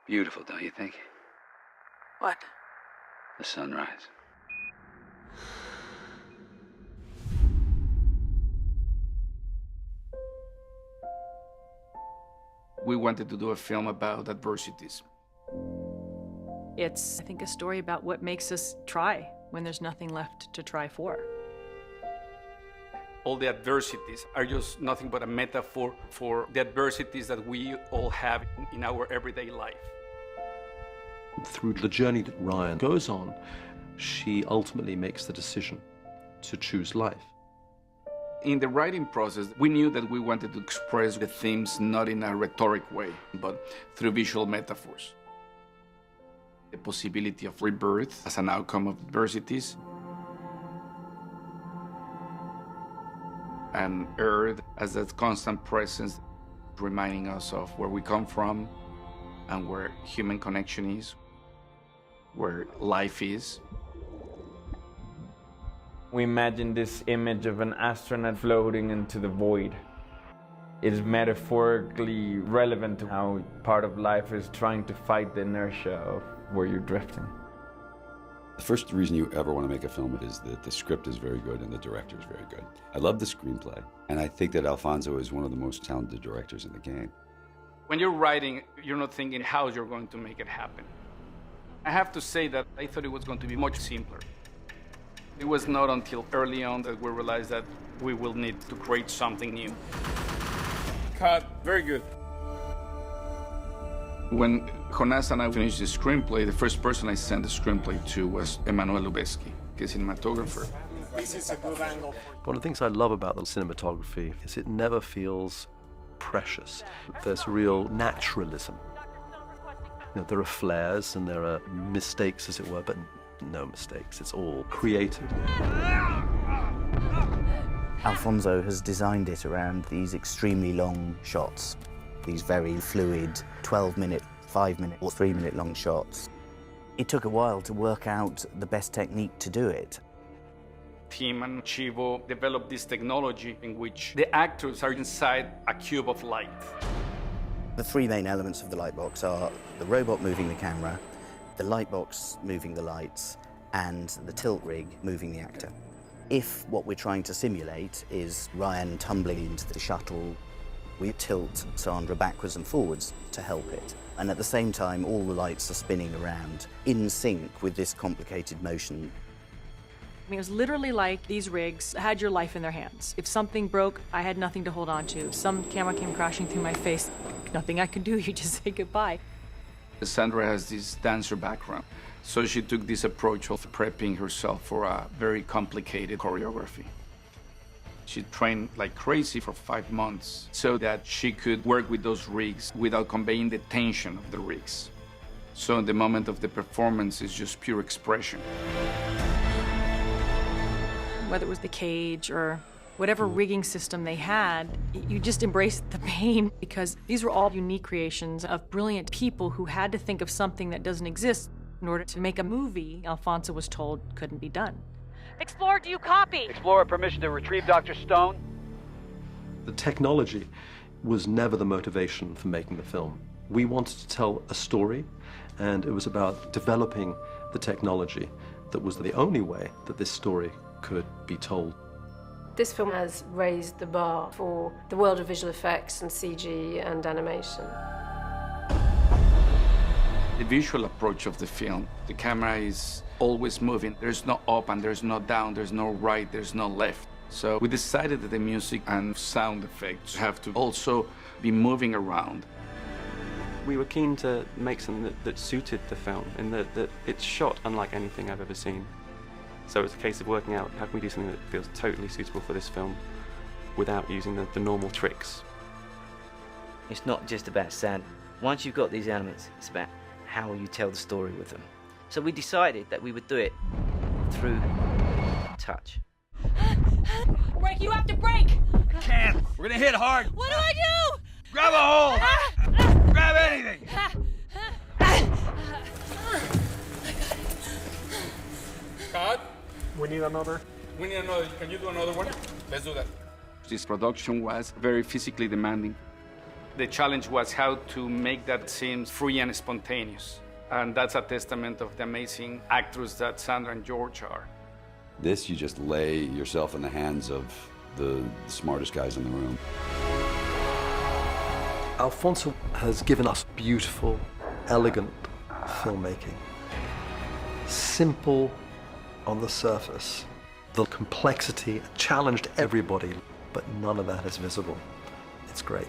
Beautiful, don't you think? What? The sunrise. We wanted to do a film about adversities. It's, I think, a story about what makes us try when there's nothing left to try for. All the adversities are just nothing but a metaphor for the adversities that we all have in our everyday life. Through the journey that Ryan goes on, she ultimately makes the decision to choose life. In the writing process, we knew that we wanted to express the themes not in a rhetoric way, but through visual metaphors. The possibility of rebirth as an outcome of adversities, and Earth as that constant presence, reminding us of where we come from and where human connection is, where life is. We imagine this image of an astronaut floating into the void. It is metaphorically relevant to how part of life is trying to fight the inertia of where you're drifting. The first reason you ever want to make a film is that the script is very good and the director is very good. I love the screenplay, and I think that Alfonso is one of the most talented directors in the game. When you're writing, you're not thinking how you're going to make it happen. I have to say that I thought it was going to be much simpler. It was not until early on that we realized that we will need to create something new. Cut. Very good. When Jonas and I finished the screenplay, the first person I sent the screenplay to was Emanuel Lubezki, the cinematographer. This is a good angle. One of the things I love about the cinematography is it never feels precious. There's real naturalism. You know, there are flares and there are mistakes, as it were, but no mistakes. It's all created. Alfonso has designed it around these extremely long shots, these very fluid 12-minute, 5-minute or 3-minute long shots. It took a while to work out the best technique to do it. Tim and Chivo developed this technology in which the actors are inside a cube of light. The three main elements of the light box are the robot moving the camera, the light box moving the lights, and the tilt rig moving the actor. If what we're trying to simulate is Ryan tumbling into the shuttle, we tilt Sandra backwards and forwards to help it. And at the same time, all the lights are spinning around in sync with this complicated motion. I mean, it was literally like these rigs had your life in their hands. If something broke, I had nothing to hold on to. If some camera came crashing through my face, nothing I could do, you just say goodbye. Sandra has this dancer background, so she took this approach of prepping herself for a very complicated choreography. She trained like crazy for 5 months so that she could work with those rigs without conveying the tension of the rigs. So the moment of the performance is just pure expression. Whether it was the cage or whatever rigging system they had, you just embraced the pain because these were all unique creations of brilliant people who had to think of something that doesn't exist in order to make a movie Alfonso was told couldn't be done. Explorer, do you copy? Explorer, permission to retrieve Dr. Stone. The technology was never the motivation for making the film. We wanted to tell a story, and it was about developing the technology that was the only way that this story could be told. This film has raised the bar for the world of visual effects and CG and animation. The visual approach of the film, the camera is always moving. There's no up and there's no down, there's no right, there's no left. So we decided that the music and sound effects have to also be moving around. We were keen to make something that suited the film, in that it's shot unlike anything I've ever seen. So it's a case of working out how can we do something that feels totally suitable for this film without using the normal tricks. It's not just about sound. Once you've got these elements, it's about how you tell the story with them. So we decided that we would do it through touch. Break, you have to break! Can't. We're gonna hit hard. What do I do? Grab a hold. Grab anything. Cut. We need another. We need another. Can you do another one? Let's do that. This production was very physically demanding. The challenge was how to make that seem free and spontaneous. And that's a testament of the amazing actors that Sandra and George are. This, you just lay yourself in the hands of the smartest guys in the room. Alfonso has given us beautiful, elegant filmmaking. Simple on the surface. The complexity challenged everybody, but none of that is visible. It's great.